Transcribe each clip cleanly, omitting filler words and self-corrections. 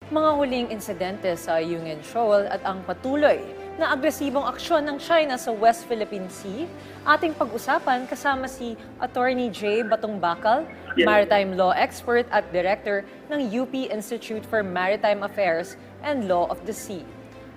Mga huling insidente sa Yungin Shoal at ang patuloy na agresibong aksyon ng China sa West Philippine Sea, ating pag-usapan kasama si Attorney J. Batongbakal, Maritime Law Expert at Director ng UP Institute for Maritime Affairs and Law of the Sea.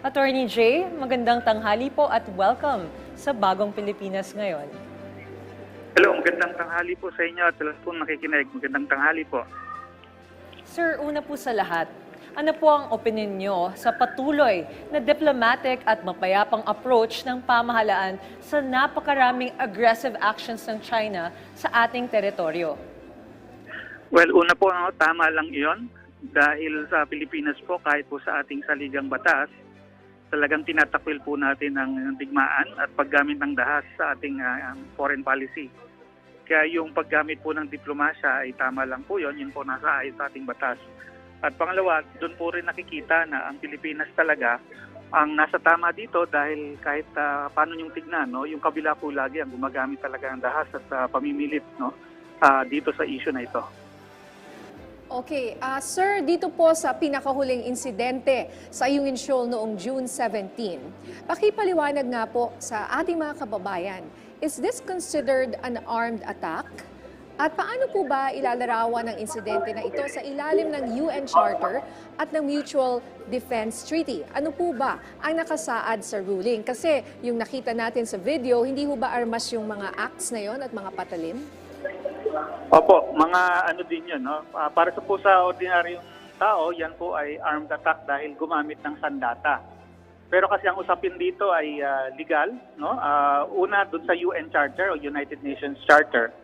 Attorney J, magandang tanghali po at welcome sa Bagong Pilipinas Ngayon. Hello, magandang tanghali po sa inyo at sa lahat po nakikinig. Magandang tanghali po. Sir, una po sa lahat, ano po ang opinion nyo sa patuloy na diplomatic at mapayapang approach ng pamahalaan sa napakaraming aggressive actions ng China sa ating teritoryo? Well, una po, tama lang iyon. Dahil sa Pilipinas po, kahit po sa ating saligang batas, talagang tinatakwil po natin ang digmaan at paggamit ng dahas sa ating foreign policy. Kaya yung paggamit po ng diplomasya ay tama lang po yun po nasa ayon sa ating batas. At pangalawa, doon po rin nakikita na ang Pilipinas talaga ang nasa tama dito dahil kahit paano yung tignan, no, yung kabila po lagi ang gumagamit talaga ng dahas at pamimilit, no, dito sa issue na ito. Okay, sir, dito po sa pinakahuling insidente sa Yungin Shoal noong June 17, pakipaliwanag nga po sa ating mga kababayan, is this considered an armed attack? At paano po ba ilalarawan ng insidente na ito sa ilalim ng UN Charter at ng Mutual Defense Treaty? Ano po ba ang nakasaad sa ruling? Kasi yung nakita natin sa video, hindi po ba armas yung mga acts na yon at mga patalim? Opo, mga ano din yun, no? Para sa po sa ordinaryong tao, yan po ay armed attack dahil gumamit ng sandata. Pero kasi ang usapin dito ay legal, no? Una, dun sa UN Charter o United Nations Charter.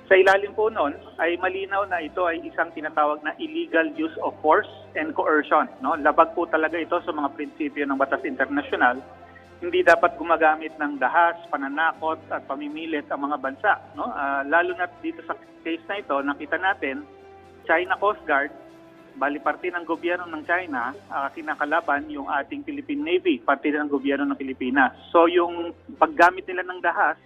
Sa ilalim po noon ay malinaw na ito ay isang tinatawag na illegal use of force and coercion, no? Labag po talaga ito sa mga prinsipyo ng batas internasyonal. Hindi dapat gumagamit ng dahas, pananakot at pamimilit ang mga bansa, no? Lalo na dito sa case na ito, nakita natin China Coast Guard, bali parte ng gobyerno ng China, kinakalaban yung ating Philippine Navy, parte ng gobyerno ng Pilipinas. So yung paggamit nila ng dahas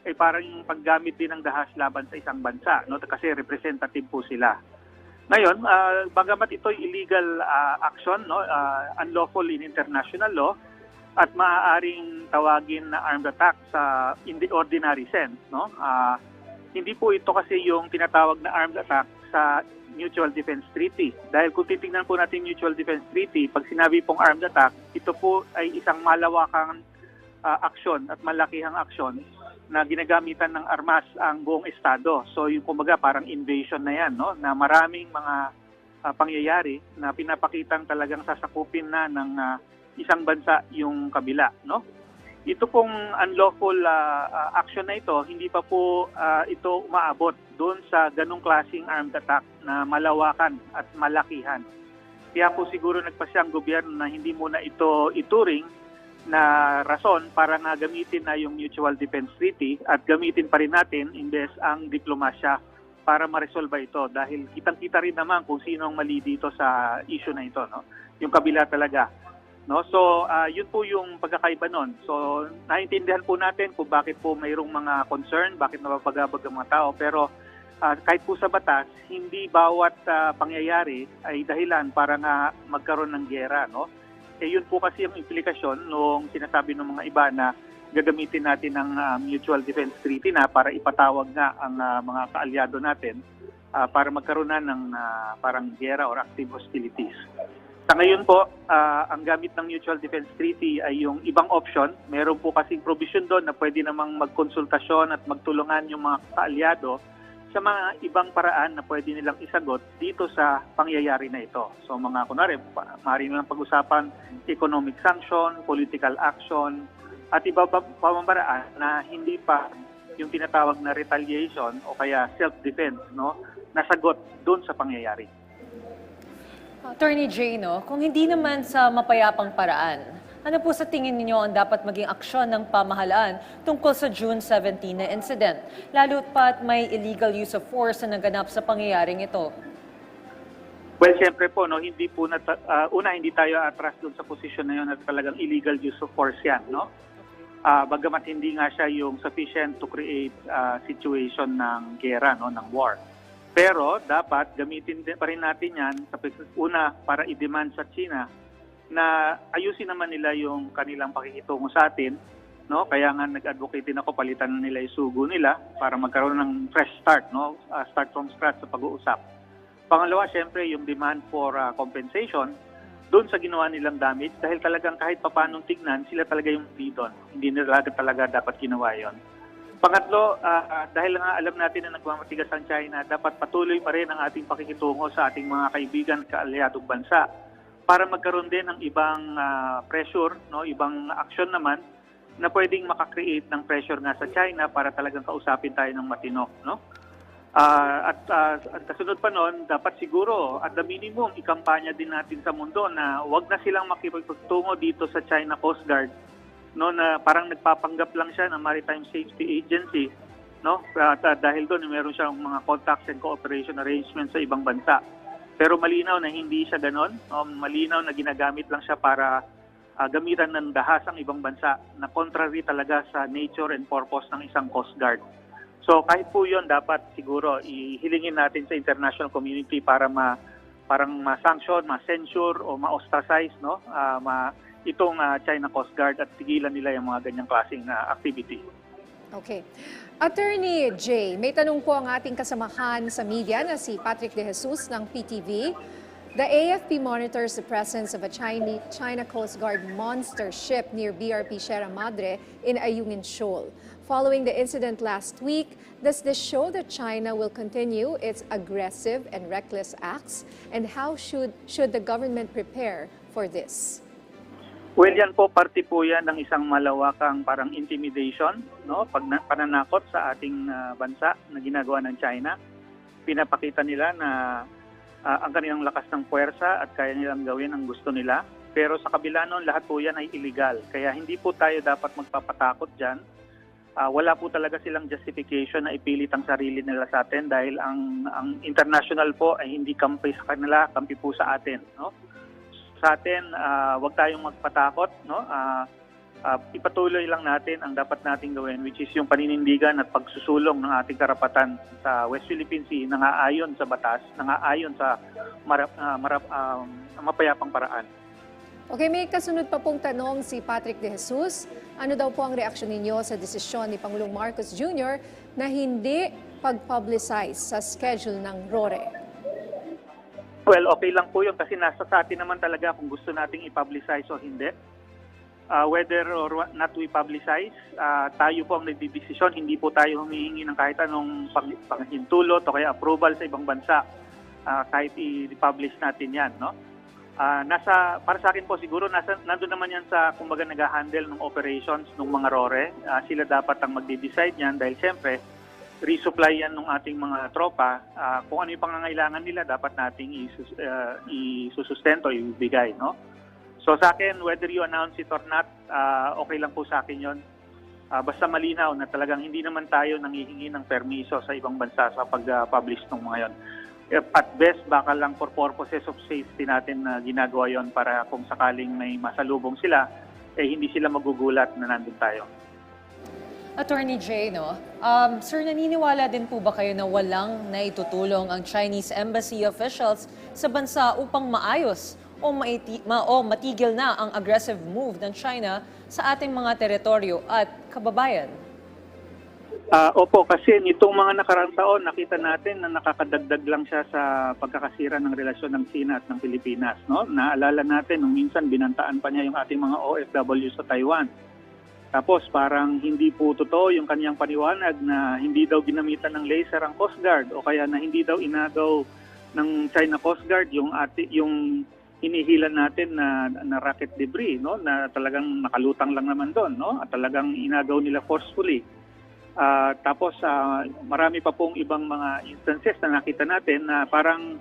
ay parang yung paggamit din ng dahas laban sa isang bansa, no? Kasi representative po sila. Ngayon, bagamat ito illegal action, no? Unlawful in international law, at maaaring tawagin na armed attack sa in the ordinary sense, no? Hindi po ito kasi yung tinatawag na armed attack sa Mutual Defense Treaty. Dahil kung titingnan po natin Mutual Defense Treaty, pag sinabi pong armed attack, ito po ay isang malawakang aksyon at malakihang aksyon na ginagamitan ng armas ang buong estado. So yung kumbaga parang invasion na yan, no? Na maraming mga pangyayari na pinapakitang talagang sasakupin na ng isang bansa yung kabila, no? Ito pong unlawful action na ito, hindi pa po ito umaabot doon sa ganung klaseng armed attack na malawakan at malakihan. Kaya po siguro nagpasya ang gobyerno na hindi muna ito ituring na rason para nga gamitin na yung Mutual Defense Treaty at gamitin pa rin natin imbes ang diplomasya para ma-resolve ito dahil kitang-kita rin naman kung sino ang mali dito sa issue na ito, no? Yung kabila talaga, no? So yun po yung pagkakaiba nun. So naiintindihan po natin kung bakit po mayroong mga concern, bakit napapagabag ang mga tao, pero kahit po sa batas, hindi bawat pangyayari ay dahilan para nga magkaroon ng giyera, no? Yun po kasi ang implikasyon nung sinasabi ng mga iba na gagamitin natin ng Mutual Defense Treaty na para ipatawag nga ang mga kaalyado natin para magkaroon na ng parang giyera or active hostilities. Sa ngayon po, ang gamit ng Mutual Defense Treaty ay yung ibang option. Meron po kasing provision doon na pwede namang magkonsultasyon at magtulungan yung mga kaalyado sa mga ibang paraan na pwede nilang isagot dito sa pangyayari na ito. So mga kunwari, maaari nilang pag-usapan economic sanction, political action, at iba pa pamamaraan na hindi pa yung tinatawag na retaliation o kaya self-defense, no, nasagot doon sa pangyayari. Attorney J, no, kung hindi naman sa mapayapang paraan, ano po sa tingin ninyo ang dapat maging aksyon ng pamahalaan tungkol sa June 17 na incident, lalo pat may illegal use of force na naganap sa pangyayaring ito? Well, siyempre po, no, hindi po hindi tayo atras doon sa posisyon na yun at talagang illegal use of force yan, no? Bagamat hindi nga siya yung sufficient to create situation ng gera, no, ng war. Pero dapat gamitin din pa rin natin yan sa una para i-demand sa China na ayusin naman nila yung kanilang pakikitungo sa atin, no? Kaya nga nag-advocate din ako, palitan na nila yung sugo nila para magkaroon ng fresh start, no? Start from scratch sa pag-uusap. Pangalawa, syempre yung demand for compensation doon sa ginawa nilang damage dahil talagang kahit papanong tignan, sila talaga yung doon. Hindi nila talaga dapat ginawa yon. Pangatlo, dahil nga alam natin na nagmamatigas ang China, dapat patuloy pa rin ang ating pakikitungo sa ating mga kaibigan, kaalyadong bansa para magkaroon din ng ibang pressure, no, ibang aksyon naman na pwedeng makakreate ng pressure nga sa China para talagang kausapin tayo ng matino, no? At kasunod pa noon, dapat siguro at the minimum ikampanya din natin sa mundo na wag na silang makipagtungo dito sa China Coast Guard, no, na parang nagpapanggap lang siya ng Maritime Safety Agency, no? Dahil doon meron siyang mga contacts and cooperation arrangements sa ibang bansa. Pero malinaw na hindi siya ganon, malinaw na ginagamit lang siya para gamitan ng dahas ang ibang bansa na contrary talaga sa nature and purpose ng isang Coast Guard. So kahit po yun, dapat siguro ihilingin natin sa international community para parang ma-sanction, ma-censure o ma-ostracize, no? Itong China Coast Guard at tigilan nila yung mga ganyang klaseng activity. Okay. Attorney Jay, may tanong po ang ating kasamahan sa media na si Patrick De Jesus ng PTV. The AFP monitors the presence of a China Coast Guard monster ship near BRP Sierra Madre in Ayungin Shoal. Following the incident last week, does this show that China will continue its aggressive and reckless acts? And how should the government prepare for this? Well, yan po, parte po yan ng isang malawakang parang intimidation, no? Pananakot sa ating bansa na ginagawa ng China. Pinapakita nila na ang kanilang lakas ng puwersa at kaya nilang gawin ang gusto nila. Pero sa kabila nun, lahat po yan ay illegal. Kaya hindi po tayo dapat magpapatakot dyan. Wala po talaga silang justification na ipilit ang sarili nila sa atin dahil ang international po ay hindi kampi sa kanila, kampi po sa atin, no? Sa atin, wag tayong magpatakot, no? Ipatuloy lang natin ang dapat nating gawin, which is yung paninindigan at pagsusulong ng ating karapatan sa West Philippine Sea nang-aayon sa batas, nang-aayon sa mapayapang paraan. Okay, may kasunod pa pong tanong si Patrick De Jesus. Ano daw po ang reaksyon ninyo sa desisyon ni Pangulong Marcos Jr. na hindi pag-publicize sa schedule ng RORE? Well, okay lang po yun kasi nasa sa atin naman talaga kung gusto nating i-publicize o hindi. Whether or not we publicize, tayo po ang nagdidesisyon. Hindi po tayo humihingi ng kahit anong panghintulot o kaya approval sa ibang bansa kahit i-publish natin yan, no? Para sa akin po siguro nandun naman yan sa kumbaga nag-handle ng operations ng mga RORE. Sila dapat ang magde-decide yan dahil siyempre resupply yan ng ating mga tropa. Kung ano yung pangangailangan nila dapat nating isusustento, ibigay, no? So sa akin, whether you announce it or not, okay lang po sa akin yon. Basta malinaw na talagang hindi naman tayo nanghihingi ng permiso sa ibang bansa sa pag-publish ng mga yon. At best, baka lang for purposes of safety natin na ginagawa yon para kung sakaling may masalubong sila, hindi sila magugulat na nandun tayo. Attorney Jay, no? Sir, naniniwala din po ba kayo na walang naitutulong ang Chinese embassy officials sa bansa upang maayos o matigil na ang aggressive move ng China sa ating mga teritoryo at kababayan? Opo, kasi nitong mga nakaraang taon, nakita natin na nakakadagdag lang siya sa pagkakasira ng relasyon ng China at ng Pilipinas, no? Naalala natin, nung minsan binantaan pa niya yung ating mga OFW sa Taiwan. Tapos parang hindi po totoo yung kanyang paniwanag na hindi daw ginamitan ng laser ang Coast Guard o kaya na hindi daw inagaw ng China Coast Guard yung hinihilan natin na rocket debris, no? Na talagang nakalutang lang naman doon, no? At talagang inagaw nila forcefully. Tapos marami pa pong ibang mga instances na nakita natin na parang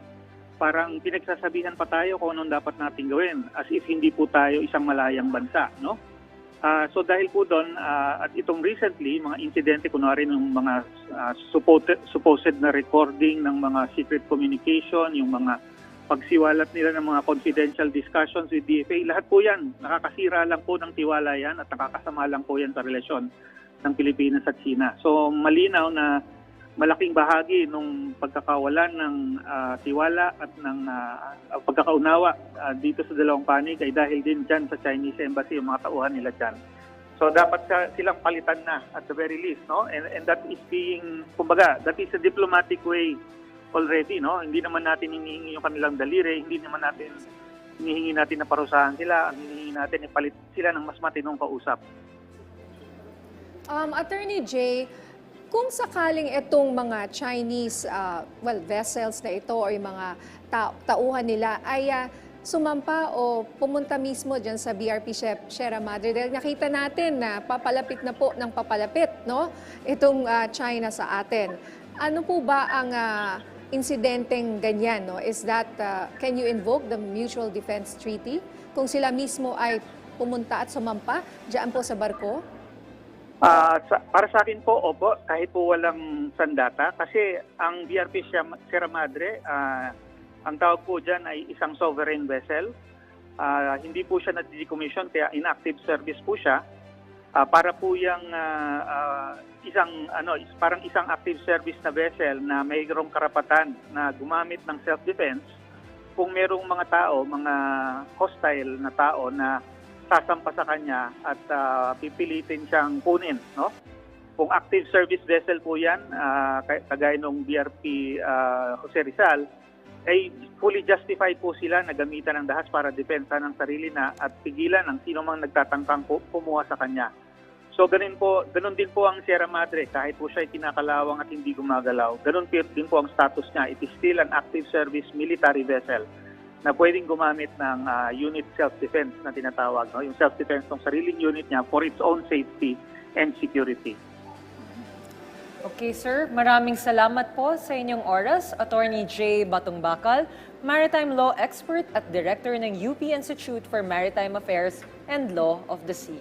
pinagsasabihan pa tayo kung anong dapat nating gawin as if hindi po tayo isang malayang bansa, no? So dahil po doon at itong recently mga insidente kunwari ng mga supposed na recording ng mga secret communication, yung mga pagsiwalat nila ng mga confidential discussions with DFA, lahat po yan nakakasira lang po ng tiwala yan at nakakasama lang po yan sa relasyon ng Pilipinas at China. So malinaw na malaking bahagi ng pagkakawalan ng tiwala at ng pagkakaunawa dito sa dalawang panig ay dahil din dyan sa Chinese Embassy, yung mga tauhan nila dyan. So dapat silang palitan na at the very least, no? And that is being, kumbaga, that is a diplomatic way already, no? Hindi naman natin hinihingi yung kanilang daliri, hindi naman natin hinihingi natin na parusahan sila, ang hinihingi natin ipalit sila ng mas matinong kausap. Attorney Jay, kung sakaling itong mga Chinese vessels na ito o yung mga tauhan nila ay sumampa o pumunta mismo dyan sa BRP Sierra Madre, dahil nakita natin na papalapit na po ng papalapit, no? Itong China sa atin. Ano po ba ang insidenteng ganyan, no? Is that, can you invoke the Mutual Defense Treaty? Kung sila mismo ay pumunta at sumampa dyan po sa barko? Para sa akin po, opo, kahit po walang sandata, kasi ang BRP Sierra Madre, ang tawag po dyan ay isang sovereign vessel. Hindi po siya na-decommission, kaya inactive service po siya. Para po yung parang isang active service na vessel na mayroong karapatan na gumamit ng self-defense kung merong mga tao, mga hostile na tao na sasampa sa kanya at pipilitin siyang kunin, no? Kung active service vessel po yan, kagaya ng BRP Jose Rizal, ay fully justified po sila na gamitan ng dahas para depensa ng sarili na at pigilan ang sino mang nagtatangkang kumuha sa kanya. So ganun din po ang Sierra Madre, kahit po siya ay kinakalawang at hindi gumagalaw. Ganun din po ang status niya. It is still an active service military vessel na pwedeng gumamit ng unit self-defense na tinatawag, no? Yung self-defense ng sariling unit niya for its own safety and security. Okay, sir. Maraming salamat po sa inyong oras. Attorney Jay Batong-Bacall, Maritime Law Expert at Director ng UP Institute for Maritime Affairs and Law of the Sea.